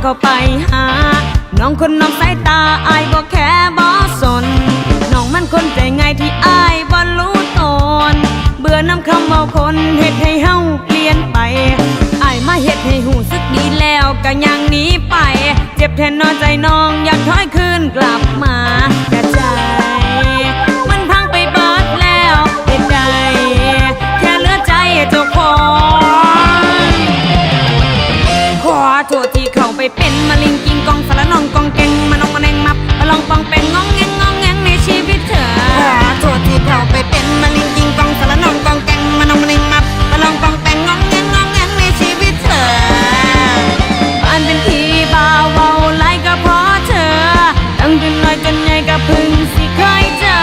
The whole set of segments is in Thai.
เข้าไปหาน้องคนน้องสายตาอายบ่แค่บ่สนน้องมันคนใจง่ายที่อายบ่รู้ตนเบื่อน้ำคำเมาคนเฮ็ดให้เฮาเปลี่ยนไปอายมาเฮ็ดให้หูสึกดีแล้วก็ยังหนีไปเจ็บแทนนอใจน้องอยากถอยคืนกลับมาแต่ใจมันพังไปเบิดแล้วเหตุใดแค่เหลือใจเจ้าของขอโทษที่เข้าไปเป็นมะลิงกิงกองสารนองกองแกงมานองมาแนงมับมาลองปองแปงงองแงงงองแงงในชีวิตเธอขอโทษที่เข้าไปเป็นมะลิงกิงกองสารนองกองแกงมานองมาแนงมับมาลองปองแปงงองแงงงองแงงในชีวิตเธอบ้านเป็นที่บ่าวเว้าไล่ก็เพราะเธอตั้งแต่น้อยจนใหญ่ก็เพิ่งสิเคยเจอ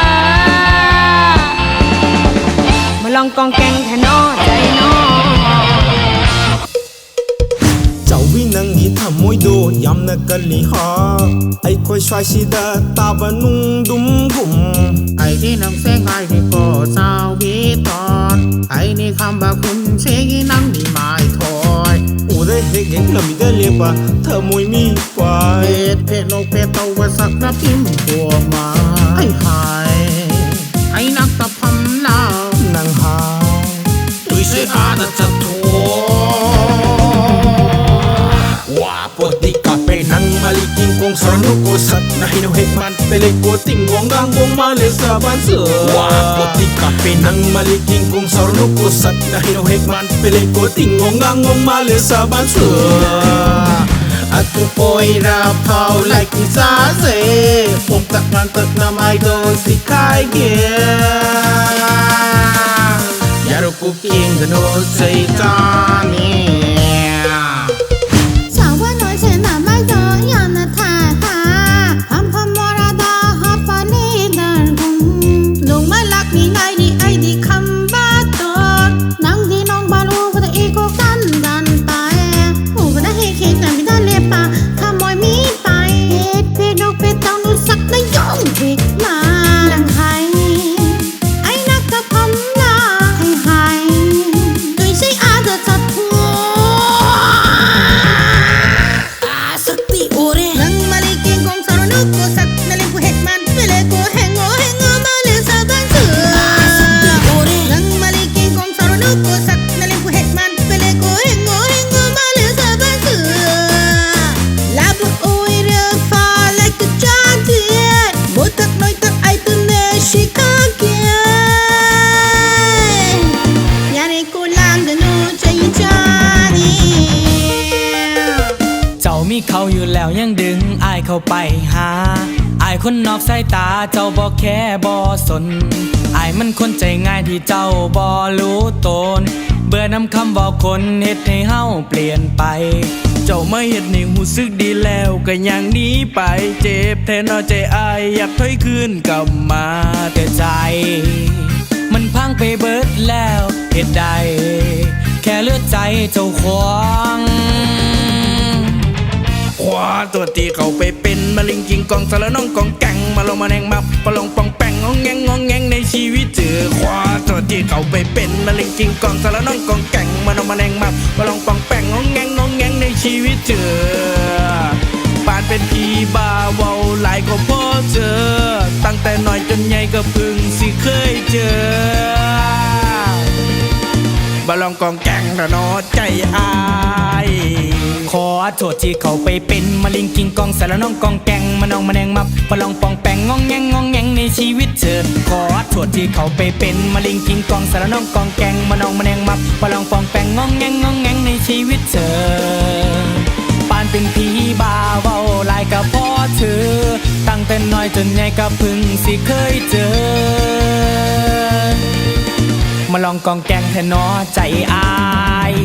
มาลองกองแกงแค่นอใจน้องวิ่งนั่งยีทำมวยดูยำนักกะลีฮอไอ้คอยชายสีดาตาบานุ่งดุมกุ่มไอ้ที่นังเสียงไอ้ที่ก็สาววิตอนไอ้นี่คำบาคุณเสียงนั่งนี่ไม่ถอยอูได้เฮกเฮกลำมีได้เลียบะเธอมวยมีไฟเพจโลกเพจเตาว่าสักกระพิมพ์บัวมาไอ้หายไอ้นักตะพำลาวนางหาตุยเสียอาดจะทัNang maliking kong sarno ko sat na hinuhikman Pili ko tingwang gangwang mali sa bansa Waputi kape Nang maliking kong sarno ko sat na hinuhikman Pili ko tingwang gangwang mali sa bansa At kung po'y rapaw like isase Pumtak ng tat na may doon si Kaigin Yaro ko king gano'n sa ikaniเขาอยู่แล้วยังดึงอายเข้าไปหาอายคนนอกสายตาเจ้าบ่แค่บ่สนอายมันคนใจง่ายที่เจ้าบ่รู้ตนเบื่อนำคำบอกคนเฮ็ดให้เฮาเปลี่ยนไปเจ้าไม่เฮ็ดให้หูสึกดีแล้วก็ยังหนีไปเจ็บแทนเอาใจอายอยากถอยคืนกลับมาแต่ใจมันพังไปเบิดแล้วเหตุใดแค่เหลือใจเจ้าของขวาตัวตีเขาไปเป็นมะลิงกิงกองสารน้องกองแกงมาลงมาแนงมับปลงปองแปงงองแงงงองแงงในชีวิตเจอขวาตัวที่เขาไปเป็นมะลิงกิงกองสารน้องกองแกงมาลงมาแนงมับปลงปองแปงงองแงงงองแงงในชีวิตเจอปานเป็นพี่บ่าวเว้าหลายก็พอเจอตั้งแต่น้อยจนใหญ่ก็เพิ่งสิเคยเจอบาลองกองแกงระนอใจอายขอโทษที่เขาไปเป็นมะลิงกิงกองสารน้องกองแกงมานองมาแนงมับปลองปองแปงงองแงงงองแงงในชีวิตเธอขอโทษที่เขาไปเป็นมะลิงกิงกองสารน้องกองแกงมานองมาแนงมับปลองปองแปงงองแงงงองแงงในชีวิตเธอปานเป็นพี่บ่าวเว้าหลายก็พอเธอตั้งแต่น้อยจนใหญ่ก็เพิ่งสิเคยเจอมาลองกองแกงแทนน้อใจอาย